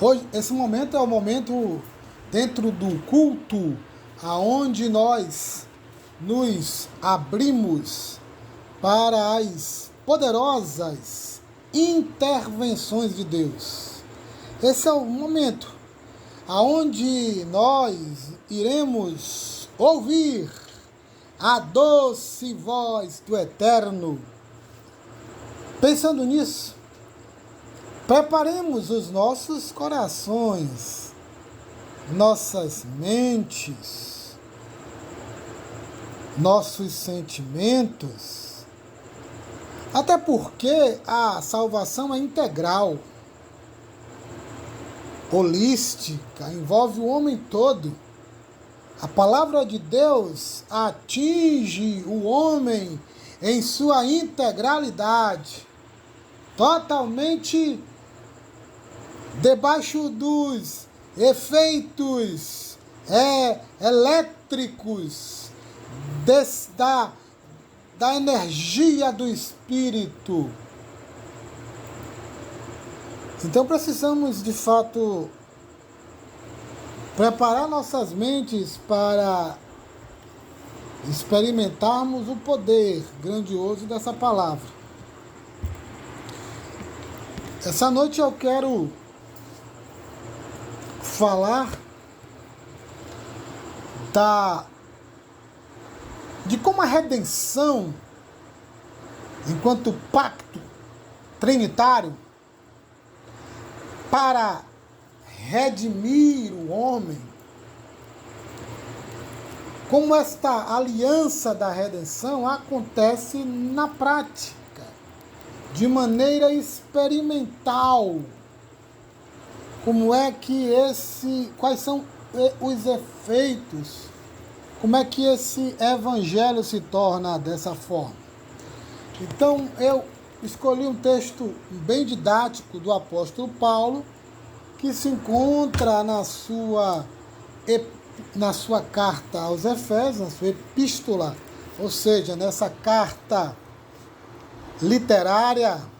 Hoje, esse momento é o momento dentro do culto, aonde nós nos abrimos para as poderosas intervenções de Deus. Esse é o momento aonde nós iremos ouvir a doce voz do Eterno. Pensando nisso, preparemos os nossos corações, nossas mentes, nossos sentimentos, até porque a salvação é integral, holística, envolve o homem todo. A palavra de Deus atinge o homem em sua integralidade, totalmente debaixo dos efeitos elétricos da energia do Espírito. Então precisamos, de fato, preparar nossas mentes para experimentarmos o poder grandioso dessa palavra. Essa noite eu quero falar de como a redenção, enquanto pacto trinitário, para redimir o homem, como esta aliança da redenção acontece na prática, de maneira experimental. Quais são os efeitos? Como é que esse evangelho se torna dessa forma? Então, eu escolhi um texto bem didático do apóstolo Paulo, que se encontra na sua carta aos Efésios, na sua epístola, ou seja, nessa carta literária.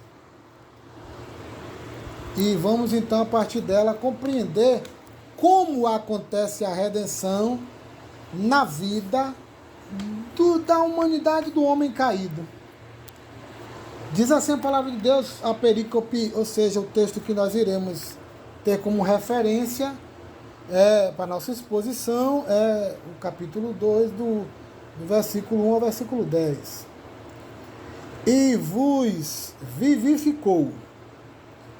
E vamos então, a partir dela, compreender como acontece a redenção na vida da humanidade, do homem caído. Diz assim a palavra de Deus, a perícope, ou seja, o texto que nós iremos ter como referência para nossa exposição, é o capítulo 2, do versículo 1 ao versículo 10. E vos vivificou,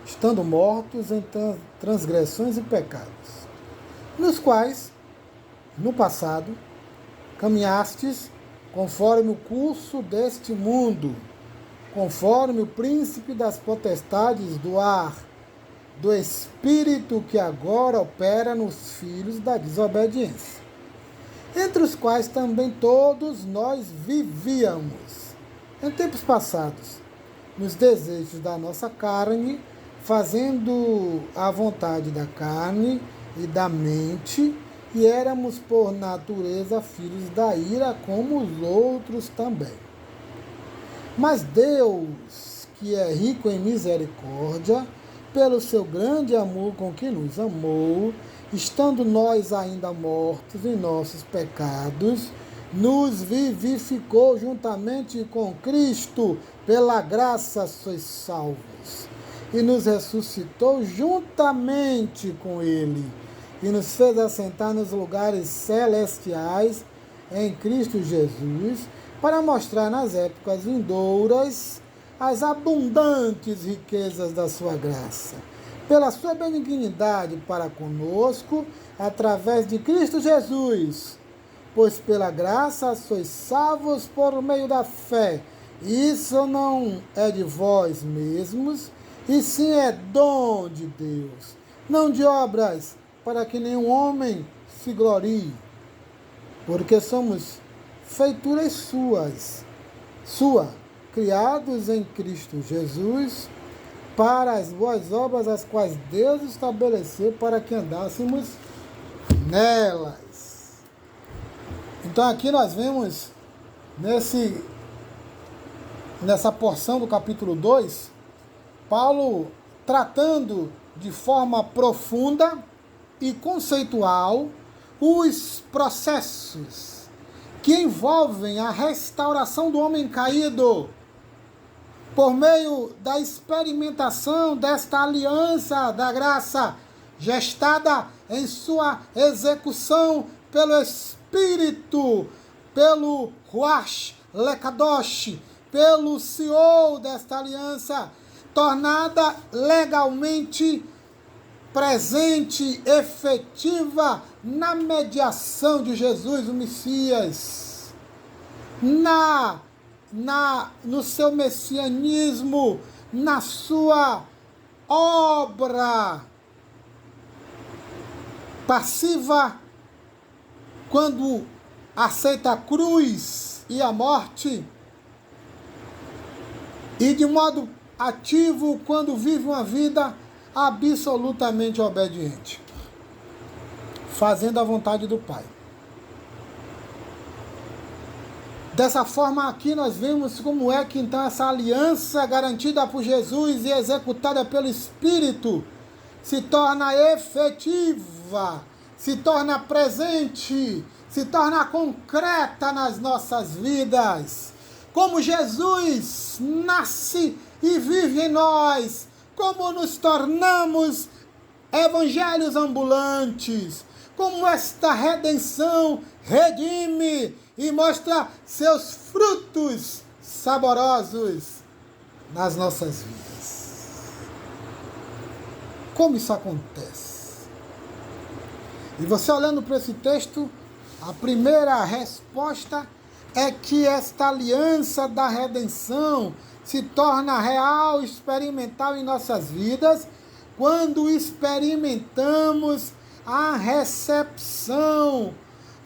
estando mortos em transgressões e pecados, nos quais, no passado, caminhastes conforme o curso deste mundo, conforme o príncipe das potestades do ar, do espírito que agora opera nos filhos da desobediência, entre os quais também todos nós vivíamos, em tempos passados, nos desejos da nossa carne, fazendo a vontade da carne e da mente, e éramos por natureza filhos da ira, como os outros também. Mas Deus, que é rico em misericórdia, pelo seu grande amor com que nos amou, estando nós ainda mortos em nossos pecados, nos vivificou juntamente com Cristo, pela graça sois salvos, e nos ressuscitou juntamente com Ele, e nos fez assentar nos lugares celestiais em Cristo Jesus, para mostrar nas épocas vindouras as abundantes riquezas da sua graça, pela sua benignidade para conosco, através de Cristo Jesus. Pois pela graça sois salvos por meio da fé. Isso não é de vós mesmos, e sim é dom de Deus, não de obras, para que nenhum homem se glorie, porque somos feituras sua, criados em Cristo Jesus, para as boas obras, as quais Deus estabeleceu para que andássemos nelas. Então aqui nós vemos, nessa porção do capítulo 2, Paulo tratando de forma profunda e conceitual os processos que envolvem a restauração do homem caído por meio da experimentação desta aliança da graça, gestada em sua execução pelo Espírito, pelo Ruach Lekadosh, pelo CEO desta aliança, tornada legalmente presente, efetiva na mediação de Jesus, o Messias, no seu messianismo, na sua obra passiva, quando aceita a cruz e a morte, e de modo ativo quando vive uma vida absolutamente obediente, fazendo a vontade do Pai. Dessa forma aqui nós vemos como é que então essa aliança garantida por Jesus e executada pelo Espírito se torna efetiva, se torna presente, se torna concreta nas nossas vidas. Como Jesus nasce e vive em nós, como nos tornamos evangelhos ambulantes, como esta redenção redime e mostra seus frutos saborosos nas nossas vidas. Como isso acontece? E você olhando para esse texto, a primeira resposta é que esta aliança da redenção se torna real, experimental em nossas vidas, quando experimentamos a recepção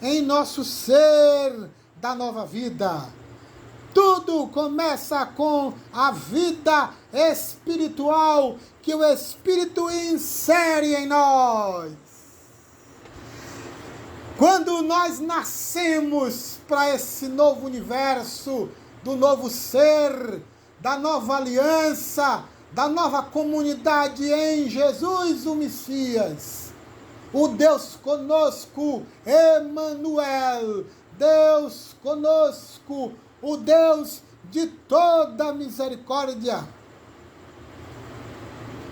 em nosso ser da nova vida. Tudo começa com a vida espiritual que o Espírito insere em nós. Quando nós nascemos para esse novo universo, do novo ser, da nova aliança, da nova comunidade em Jesus, o Messias, o Deus conosco, Emanuel, Deus conosco, o Deus de toda misericórdia,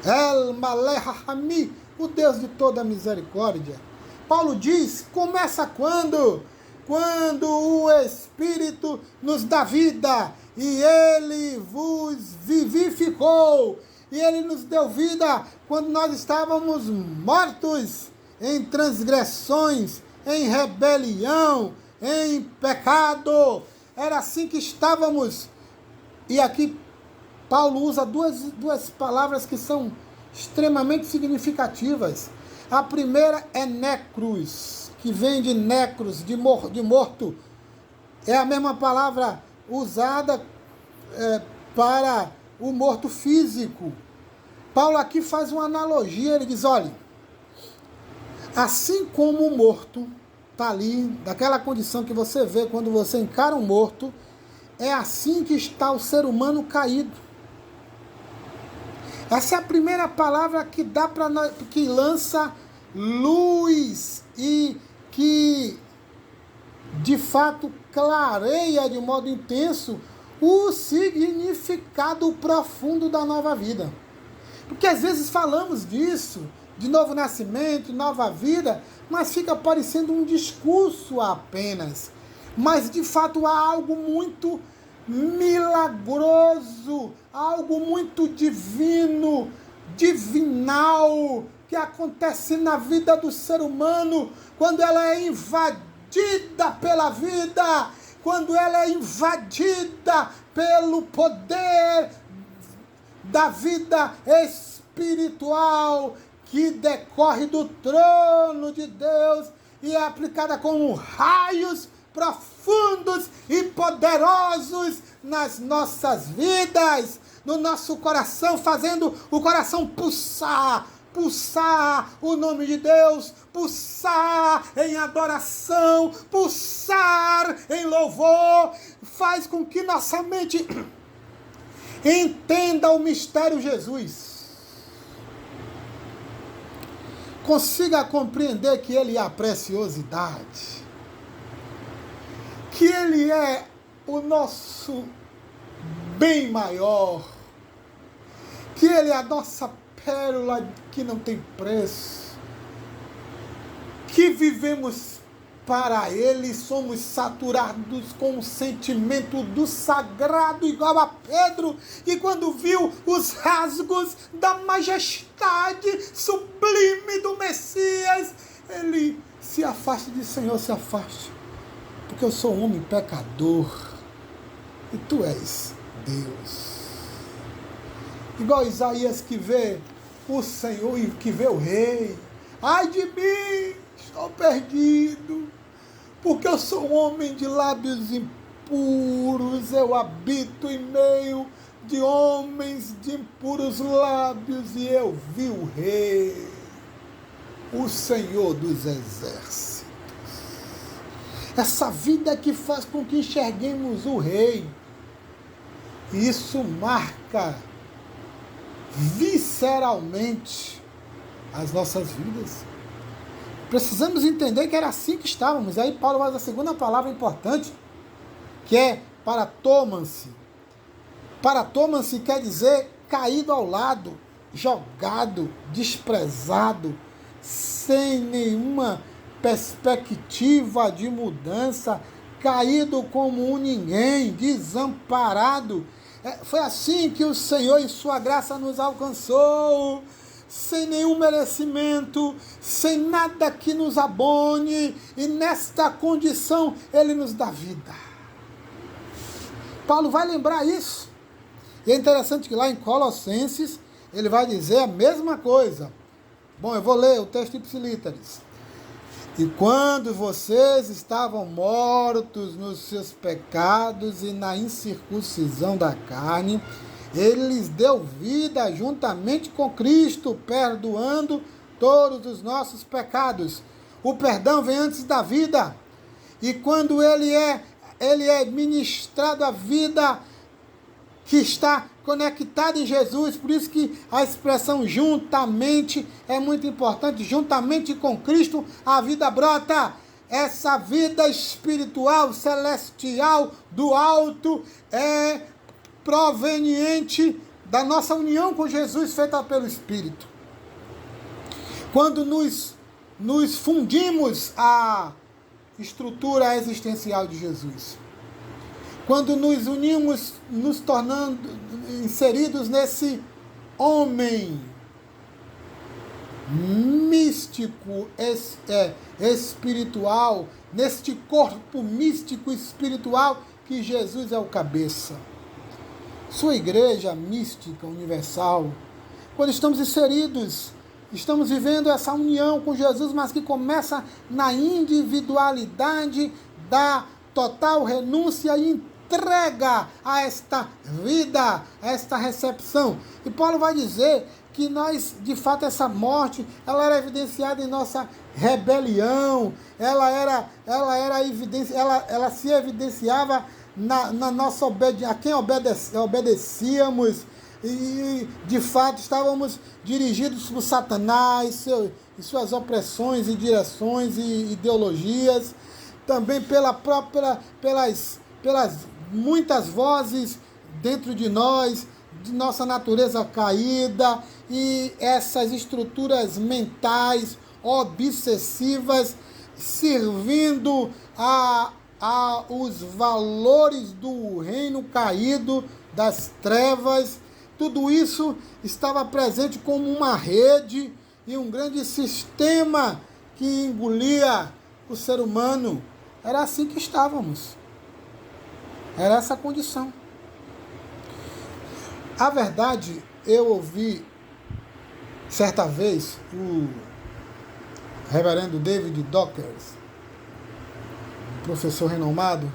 El Malech Hami, o Deus de toda misericórdia. Paulo diz, começa quando? Quando o Espírito nos dá vida, e Ele vos vivificou, e Ele nos deu vida quando nós estávamos mortos em transgressões, em rebelião, em pecado. Era assim que estávamos. E aqui Paulo usa duas palavras que são extremamente significativas. A primeira é necros, que vem de necros, de morto. É a mesma palavra usada para o morto físico. Paulo aqui faz uma analogia, ele diz, olha, assim como o morto está ali, daquela condição que você vê quando você encara um morto, é assim que está o ser humano caído. Essa é a primeira palavra que dá para nós, que lança luz e que de fato clareia de modo intenso o significado profundo da nova vida. Porque às vezes falamos disso, de novo nascimento, nova vida, mas fica parecendo um discurso apenas. Mas de fato há algo muito milagroso, algo muito divino, divinal, que acontece na vida do ser humano quando ela é invadida pela vida, quando ela é invadida pelo poder da vida espiritual que decorre do trono de Deus e é aplicada como raios profundos e poderosos nas nossas vidas, no nosso coração, fazendo o coração pulsar o nome de Deus, pulsar em adoração, pulsar em louvor, faz com que nossa mente entenda o mistério Jesus. consiga compreender que Ele é a preciosidade, que Ele é o nosso bem maior, que Ele é a nossa pérola que não tem preço, que vivemos para Ele, somos saturados com o sentimento do sagrado, igual a Pedro, e quando viu os rasgos da majestade sublime do Messias, ele se afasta de Senhor, se afaste, porque eu sou um homem pecador, e Tu és Deus. Igual Isaías que vê o Senhor e que vê o Rei. Ai de mim, estou perdido, porque eu sou um homem de lábios impuros, eu habito em meio de homens de impuros lábios, e eu vi o Rei, o Senhor dos Exércitos. Essa vida que faz com que enxerguemos o Rei, isso marca visceralmente as nossas vidas. Precisamos entender que era assim que estávamos. Aí Paulo faz a segunda palavra importante, que é paratomam-se. Paratomam-se quer dizer caído ao lado, jogado, desprezado, sem nenhuma perspectiva de mudança, caído como um ninguém, desamparado. Foi assim que o Senhor e Sua graça nos alcançou, sem nenhum merecimento, sem nada que nos abone, e nesta condição Ele nos dá vida. Paulo vai lembrar isso. E é interessante que lá em Colossenses ele vai dizer a mesma coisa. Bom, eu vou ler o texto ipsilíteris. E quando vocês estavam mortos nos seus pecados e na incircuncisão da carne, Ele lhes deu vida juntamente com Cristo, perdoando todos os nossos pecados. O perdão vem antes da vida. E quando ele é ministrado a vida que está conectada em Jesus, por isso que a expressão juntamente é muito importante. Juntamente com Cristo, a vida brota. Essa vida espiritual, celestial, do alto, é proveniente da nossa união com Jesus, feita pelo Espírito. Quando nos fundimos à estrutura existencial de Jesus, quando nos unimos, nos tornando inseridos nesse homem místico, espiritual, neste corpo místico espiritual que Jesus é o cabeça. Sua igreja mística universal, quando estamos inseridos, estamos vivendo essa união com Jesus, mas que começa na individualidade da total renúncia e entrega a esta vida, a esta recepção. E Paulo vai dizer que nós, de fato, essa morte, ela era evidenciada em nossa rebelião, ela se evidenciava na nossa obediência, a quem obedecíamos, e de fato estávamos dirigidos por Satanás e suas opressões e direções e ideologias, também pelas muitas vozes dentro de nós, de nossa natureza caída, e essas estruturas mentais obsessivas servindo os valores do reino caído, das trevas. Tudo isso estava presente como uma rede e um grande sistema que engolia o ser humano. Era assim que estávamos. Era essa a condição. A verdade, eu ouvi certa vez o reverendo David Dockers, professor renomado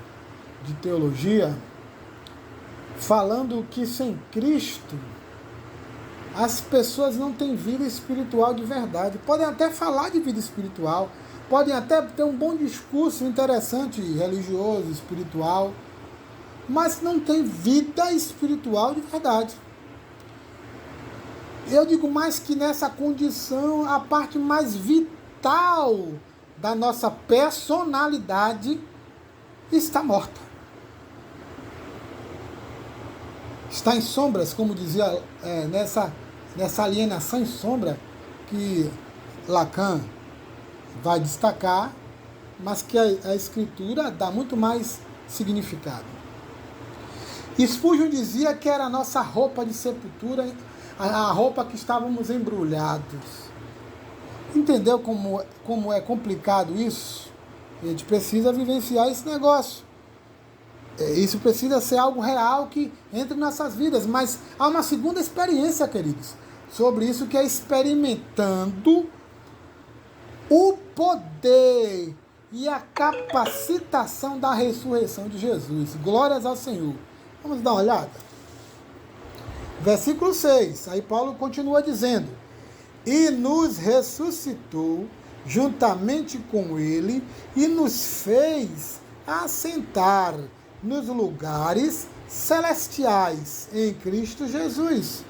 de teologia, falando que sem Cristo as pessoas não têm vida espiritual de verdade. Podem até falar de vida espiritual, podem até ter um bom discurso interessante, religioso, espiritual, mas não tem vida espiritual de verdade. Eu digo mais que nessa condição, a parte mais vital da nossa personalidade está morta. Está em sombras, como dizia, nessa alienação em sombra, que Lacan vai destacar, mas que a Escritura dá muito mais significado. Spurgeon dizia que era a nossa roupa de sepultura, a roupa que estávamos embrulhados. Entendeu como é complicado isso? A gente precisa vivenciar esse negócio. Isso precisa ser algo real que entre em nossas vidas. Mas há uma segunda experiência, queridos, sobre isso, que é experimentando o poder e a capacitação da ressurreição de Jesus. Glórias ao Senhor. Vamos dar uma olhada? Versículo 6. Aí Paulo continua dizendo: e nos ressuscitou juntamente com ele e nos fez assentar nos lugares celestiais em Cristo Jesus,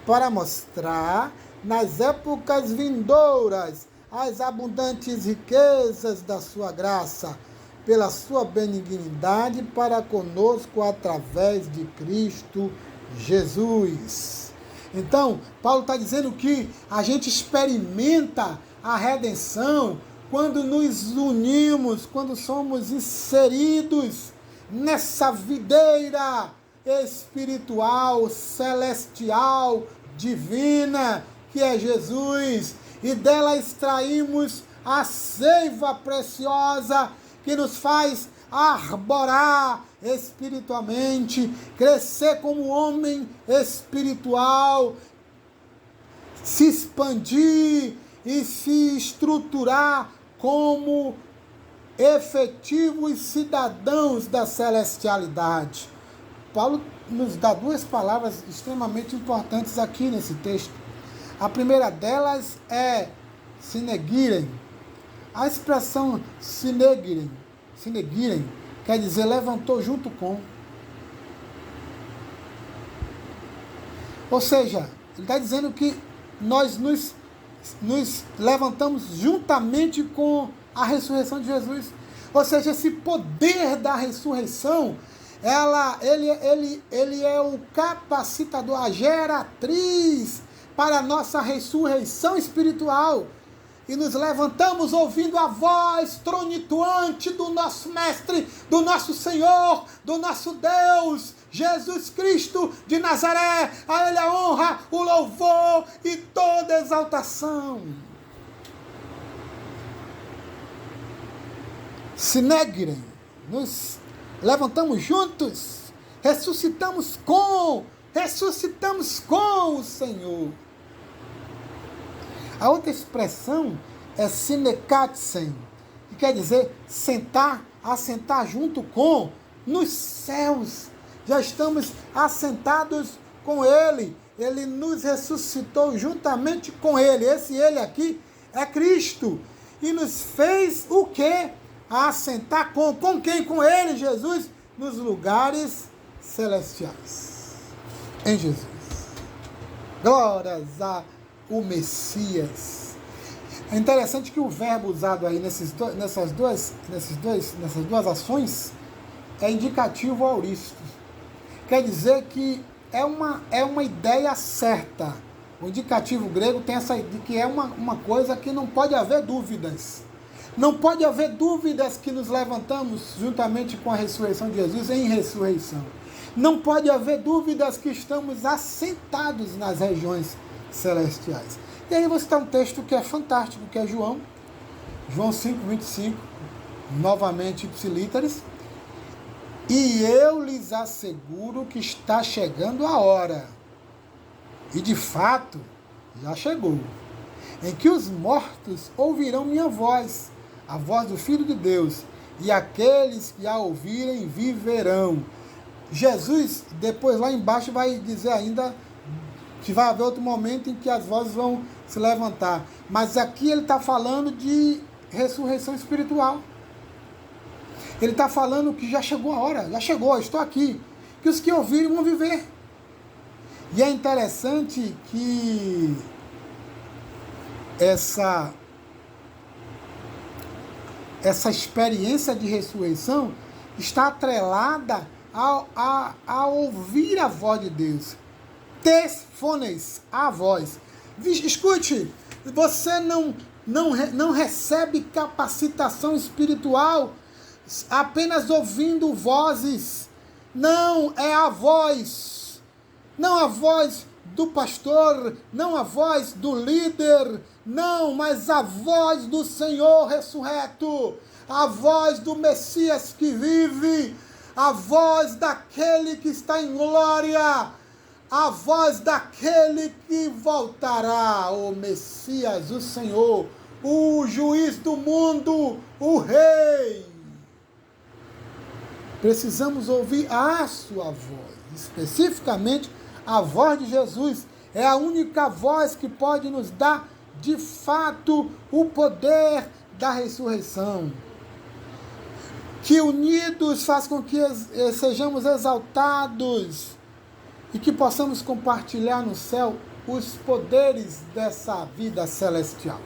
para mostrar nas épocas vindouras as abundantes riquezas da sua graça, pela sua benignidade para conosco através de Cristo Jesus. Então, Paulo está dizendo que a gente experimenta a redenção quando nos unimos, quando somos inseridos nessa videira espiritual, celestial, divina, que é Jesus, e dela extraímos a seiva preciosa que nos faz arborar espiritualmente, crescer como homem espiritual, se expandir e se estruturar como efetivos cidadãos da celestialidade. Paulo nos dá duas palavras extremamente importantes aqui nesse texto. A primeira delas é sinegiren. A expressão sinegiren quer dizer levantou junto com. Ou seja, ele está dizendo que nós nos levantamos juntamente com a ressurreição de Jesus. Ou seja, esse poder da ressurreição, ele é o capacitador, a geratriz para a nossa ressurreição espiritual. E nos levantamos ouvindo a voz tronituante do nosso Mestre, do nosso Senhor, do nosso Deus, Jesus Cristo de Nazaré. A Ele a honra, o louvor e toda exaltação. Sinegiren, nos levantamos juntos, ressuscitamos com o Senhor. A outra expressão é sinekatsen, que quer dizer assentar junto com, nos céus. Já estamos assentados com Ele. Ele nos ressuscitou juntamente com Ele. Esse Ele aqui é Cristo. E nos fez o quê? Assentar com quem? Com Ele, Jesus, nos lugares celestiais. Em Jesus. Glórias o Messias. É interessante que o verbo usado aí nessas duas ações é indicativo auristo. Quer dizer que é uma ideia certa. O indicativo grego tem essa ideia de que é uma coisa que não pode haver dúvidas. Não pode haver dúvidas que nos levantamos juntamente com a ressurreição de Jesus em ressurreição. Não pode haver dúvidas que estamos assentados nas regiões celestiais. E aí você está um texto que é fantástico, que é João 5:25, novamente ipsilíteres. E eu lhes asseguro que está chegando a hora, e de fato já chegou, em que os mortos ouvirão minha voz, a voz do Filho de Deus, e aqueles que a ouvirem viverão. Jesus, depois lá embaixo, vai dizer ainda que vai haver outro momento em que as vozes vão se levantar. Mas aqui ele está falando de ressurreição espiritual. Ele está falando que já chegou a hora, já chegou, estou aqui. Que os que ouvirem vão viver. E é interessante que essa experiência de ressurreição está atrelada a ouvir a voz de Deus. Tesfones, a voz. Escute, você não recebe capacitação espiritual apenas ouvindo vozes. Não, é a voz. Não a voz do pastor, não a voz do líder, não, mas a voz do Senhor ressurreto, a voz do Messias que vive, a voz daquele que está em glória, a voz daquele que voltará, o Messias, o Senhor, o juiz do mundo, o rei. Precisamos ouvir a sua voz, especificamente a voz de Jesus. É a única voz que pode nos dar, de fato, o poder da ressurreição. Que unidos faz com que sejamos exaltados e que possamos compartilhar no céu os poderes dessa vida celestial.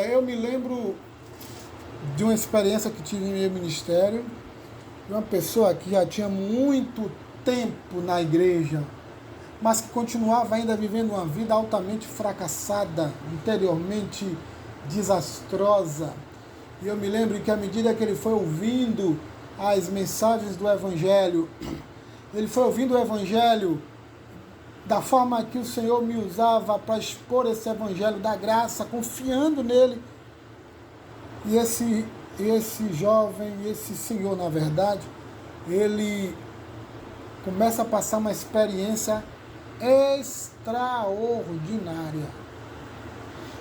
Eu me lembro de uma experiência que tive em meu ministério, de uma pessoa que já tinha muito tempo na igreja, mas que continuava ainda vivendo uma vida altamente fracassada, interiormente desastrosa. E eu me lembro que à medida que ele foi ouvindo as mensagens do Evangelho, ele foi ouvindo o Evangelho da forma que o Senhor me usava para expor esse Evangelho da graça, confiando nele. E esse jovem, esse senhor, na verdade, ele começa a passar uma experiência extraordinária.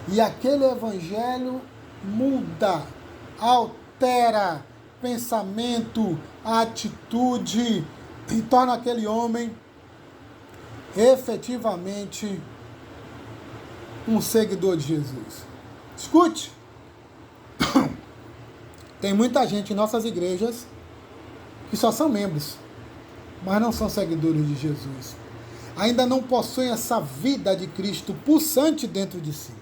E aquele evangelho muda, altera pensamento, atitude e torna aquele homem efetivamente um seguidor de Jesus. Escute, tem muita gente em nossas igrejas que só são membros, mas não são seguidores de Jesus. Ainda não possuem essa vida de Cristo pulsante dentro de si.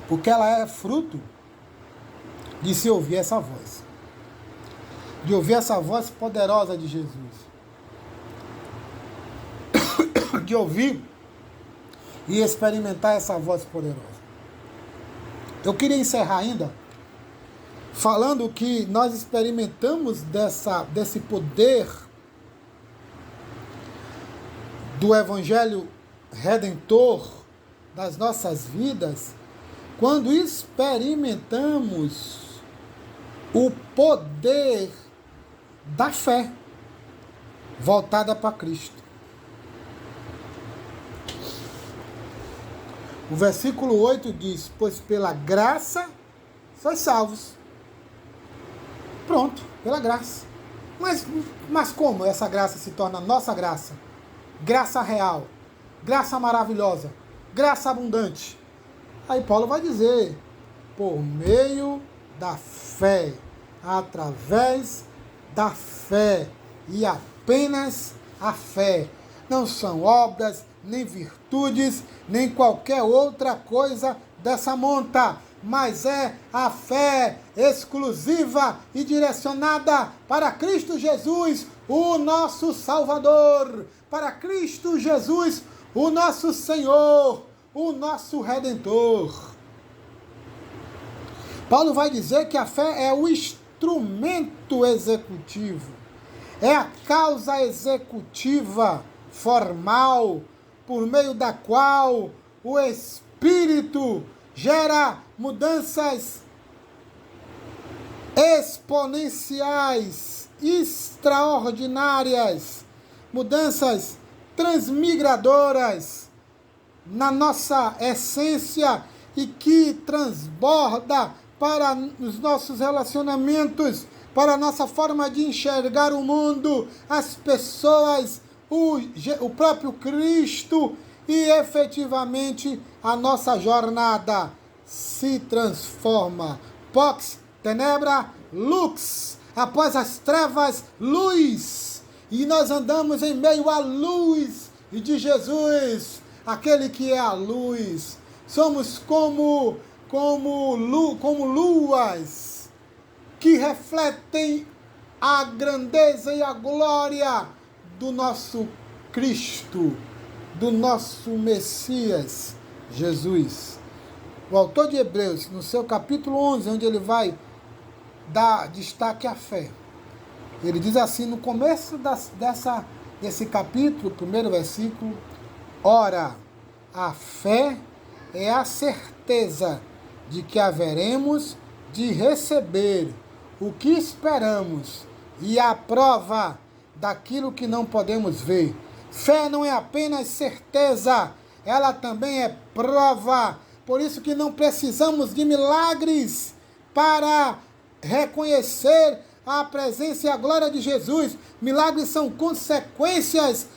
Porque ela é fruto de se ouvir essa voz. De ouvir essa voz poderosa de Jesus. De ouvir e experimentar essa voz poderosa. Eu queria encerrar ainda falando que nós experimentamos desse poder do Evangelho Redentor das nossas vidas quando experimentamos o poder da fé voltada para Cristo. O versículo 8 diz: pois pela graça sois salvos. Pronto, pela graça. Mas como essa graça se torna nossa graça? Graça real, graça maravilhosa, graça abundante. Aí Paulo vai dizer: por meio da fé, através da fé, e apenas a fé. Não são obras, nem virtudes, nem qualquer outra coisa dessa monta, mas é a fé exclusiva e direcionada para Cristo Jesus, o nosso Salvador, para Cristo Jesus, o nosso Senhor, o nosso Redentor. Paulo vai dizer que a fé é o instrumento executivo, é a causa executiva formal, por meio da qual o Espírito gera mudanças exponenciais, extraordinárias, mudanças transmigradoras na nossa essência e que transborda para os nossos relacionamentos, para a nossa forma de enxergar o mundo, as pessoas, o próprio Cristo, e efetivamente a nossa jornada se transforma. Pax tenebra lux, após as trevas, luz. e nós andamos em meio à luz de Jesus, aquele que é a luz. Somos como luas que refletem a grandeza e a glória do nosso Cristo, do nosso Messias, Jesus. O autor de Hebreus, no seu capítulo 11, onde ele vai dar destaque à fé, ele diz assim, no começo desse capítulo, primeiro versículo: ora, a fé é a certeza de que haveremos de receber o que esperamos e a prova daquilo que não podemos ver. Fé não é apenas certeza, ela também é prova. Por isso que não precisamos de milagres para reconhecer a presença e a glória de Jesus. Milagres são consequências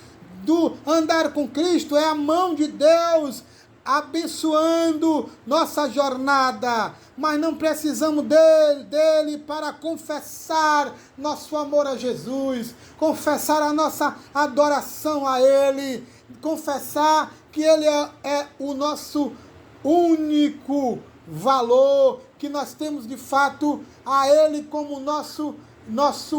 do andar com Cristo, é a mão de Deus abençoando nossa jornada, mas não precisamos dele para confessar nosso amor a Jesus, confessar a nossa adoração a Ele, confessar que Ele é o nosso único valor, que nós temos de fato a Ele como nosso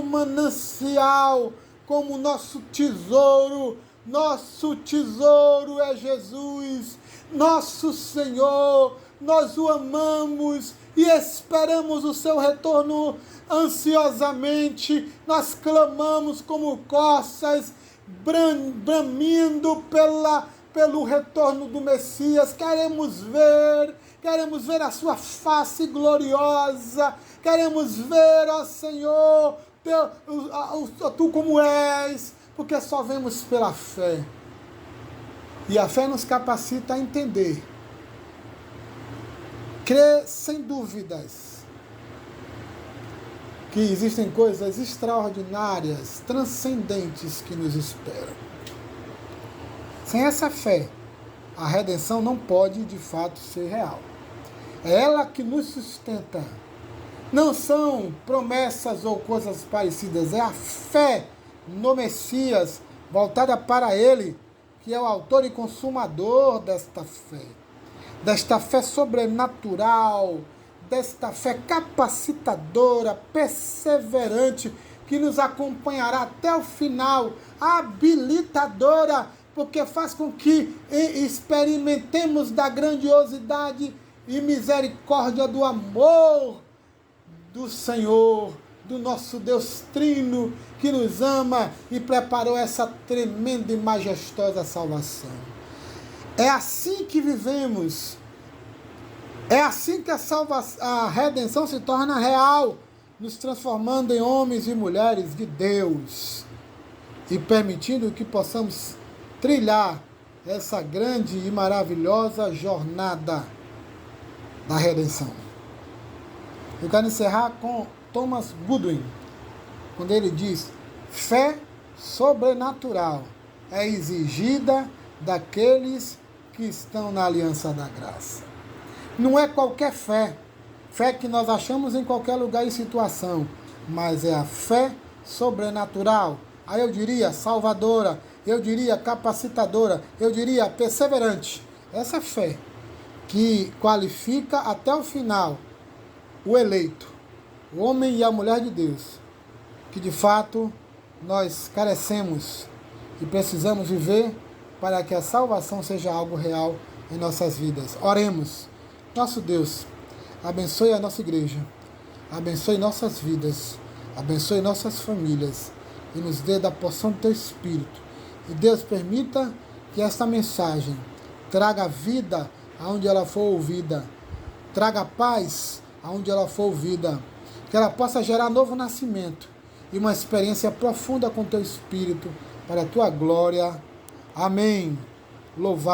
manancial, como nosso tesouro. Nosso tesouro é Jesus, nosso Senhor. Nós o amamos e esperamos o seu retorno ansiosamente. Nós clamamos como corças, bramindo pelo retorno do Messias. Queremos ver a sua face gloriosa. Queremos ver, ó Senhor, tu como és. Porque só vemos pela fé. E a fé nos capacita a entender. Crer sem dúvidas que existem coisas extraordinárias, transcendentes que nos esperam. Sem essa fé, a redenção não pode de fato ser real. É ela que nos sustenta. Não são promessas ou coisas parecidas, é a fé no Messias, voltada para Ele, que é o autor e consumador desta fé sobrenatural, desta fé capacitadora, perseverante, que nos acompanhará até o final, habilitadora, porque faz com que experimentemos da grandiosidade e misericórdia do amor do Senhor, do nosso Deus Trino, que nos ama e preparou essa tremenda e majestosa salvação. É assim que vivemos. É assim que a redenção se torna real, nos transformando em homens e mulheres de Deus e permitindo que possamos trilhar essa grande e maravilhosa jornada da redenção. Eu quero encerrar com Thomas Goodwin, quando ele diz: fé sobrenatural é exigida daqueles que estão na aliança da graça. Não é qualquer fé que nós achamos em qualquer lugar e situação, mas é a fé sobrenatural. Aí eu diria salvadora, eu diria capacitadora, eu diria perseverante. Essa fé que qualifica até o final o eleito, o homem e a mulher de Deus, que de fato nós carecemos e precisamos viver para que a salvação seja algo real em nossas vidas. Oremos. Nosso Deus, abençoe a nossa igreja, abençoe nossas vidas, abençoe nossas famílias e nos dê da porção do Teu Espírito. E Deus, permita que esta mensagem traga vida aonde ela for ouvida, traga paz aonde ela for ouvida, que ela possa gerar novo nascimento e uma experiência profunda com o Teu Espírito, para a Tua glória. Amém. Louvado.